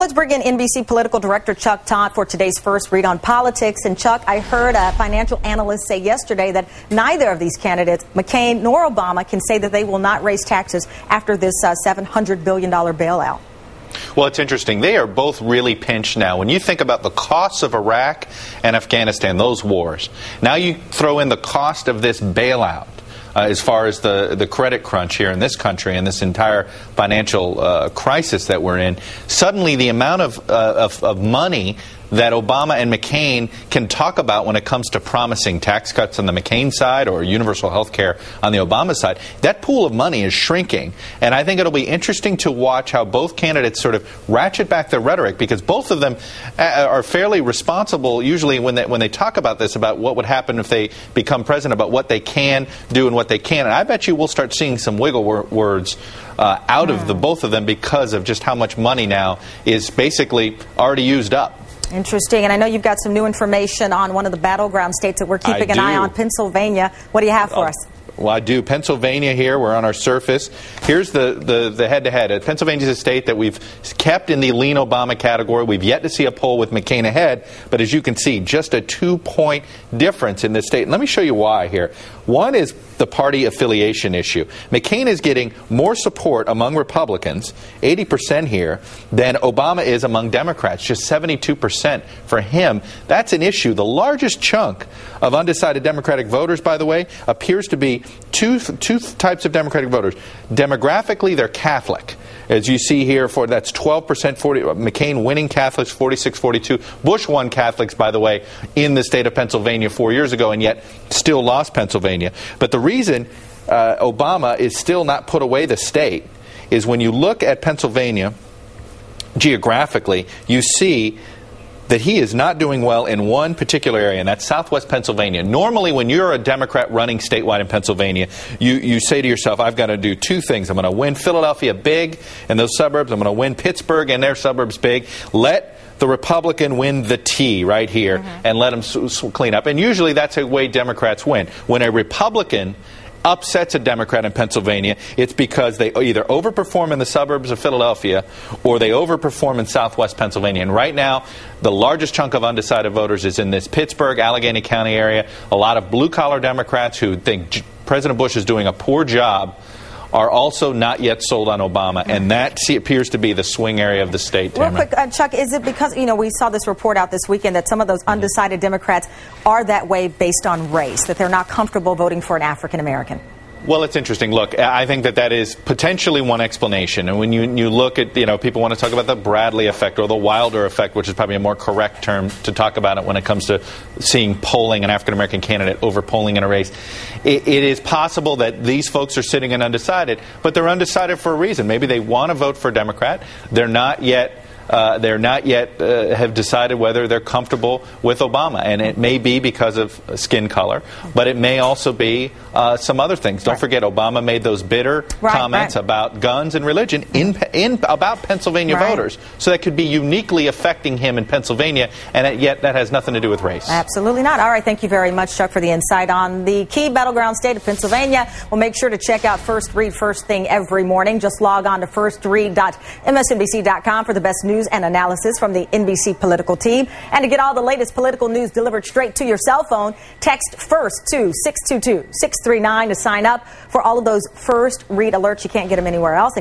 Let's bring in NBC political director Chuck Todd for today's first read on politics. And Chuck, I heard a financial analyst say yesterday that neither of these candidates, McCain nor Obama, can say that they will not raise taxes after this $700 billion bailout. Well, it's interesting. They are both really pinched now. When you think about the costs of Iraq and Afghanistan, those wars, now you throw in the cost of this bailout. As far as the credit crunch here in this country and this entire financial crisis that we're in, suddenly the amount of money that Obama and McCain can talk about when it comes to promising tax cuts on the McCain side or universal health care on the Obama side, that pool of money is shrinking. And I think it'll be interesting to watch how both candidates sort of ratchet back their rhetoric, because both of them are fairly responsible usually when they talk about this, about what would happen if they become president, about what they can do and what they can't. And I bet you we'll start seeing some wiggle words out of the both of them because of just how much money now is basically already used up. Interesting. And I know you've got some new information on one of the battleground states that we're keeping an eye on, Pennsylvania. What do you have for us? Well, I do. Pennsylvania here. We're on our surface. Here's the head-to-head. Pennsylvania is a state that we've kept in the lean Obama category. We've yet to see a poll with McCain ahead. But as you can see, just a 2-point difference in this state. And let me show you why here. One is the party affiliation issue. McCain is getting more support among Republicans, 80% here, than Obama is among Democrats, just 72% for him. That's an issue. The largest chunk of undecided Democratic voters, by the way, appears to be two types of Democratic voters. Demographically, they're Catholic. As you see here, that's 12%, McCain winning Catholics, 46-42. Bush won Catholics, by the way, in the state of Pennsylvania 4 years ago, and yet still lost Pennsylvania. But the reason Obama is still not put away the state is when you look at Pennsylvania geographically, you see that he is not doing well in one particular area, and that's southwest Pennsylvania. Normally, when you're a Democrat running statewide in Pennsylvania, you say to yourself, I've got to do two things. I'm going to win Philadelphia big in those suburbs. I'm going to win Pittsburgh and their suburbs big. Let the Republican win the T right here and let them clean up. And usually that's a way Democrats win. When a Republican upsets a Democrat in Pennsylvania, it's because they either overperform in the suburbs of Philadelphia or they overperform in southwest Pennsylvania. And right now, the largest chunk of undecided voters is in this Pittsburgh, Allegheny County area. A lot of blue-collar Democrats who think President Bush is doing a poor job are also not yet sold on Obama, and that appears to be the swing area of the state. Real quick, Chuck, is it because, we saw this report out this weekend that some of those undecided Democrats are that way based on race, that they're not comfortable voting for an African American? Well, it's interesting. Look, I think that is potentially one explanation. And when you look at, people want to talk about the Bradley effect or the Wilder effect, which is probably a more correct term to talk about it when it comes to seeing polling an African-American candidate over polling in a race. It is possible that these folks are sitting in undecided, but they're undecided for a reason. Maybe they want to vote for a Democrat. They're not yet have decided whether they're comfortable with Obama. And it may be because of skin color, but it may also be some other things. Don't forget, Obama made those bitter comments about guns and religion about Pennsylvania voters. So that could be uniquely affecting him in Pennsylvania, and yet that has nothing to do with race. Absolutely not. All right, thank you very much, Chuck, for the insight on the key battleground state of Pennsylvania. We'll make sure to check out First Read first thing every morning. Just log on to firstread.msnbc.com for the best news and analysis from the NBC political team. And to get all the latest political news delivered straight to your cell phone, text FIRST to 622-639 to sign up for all of those First Read alerts. You can't get them anywhere else.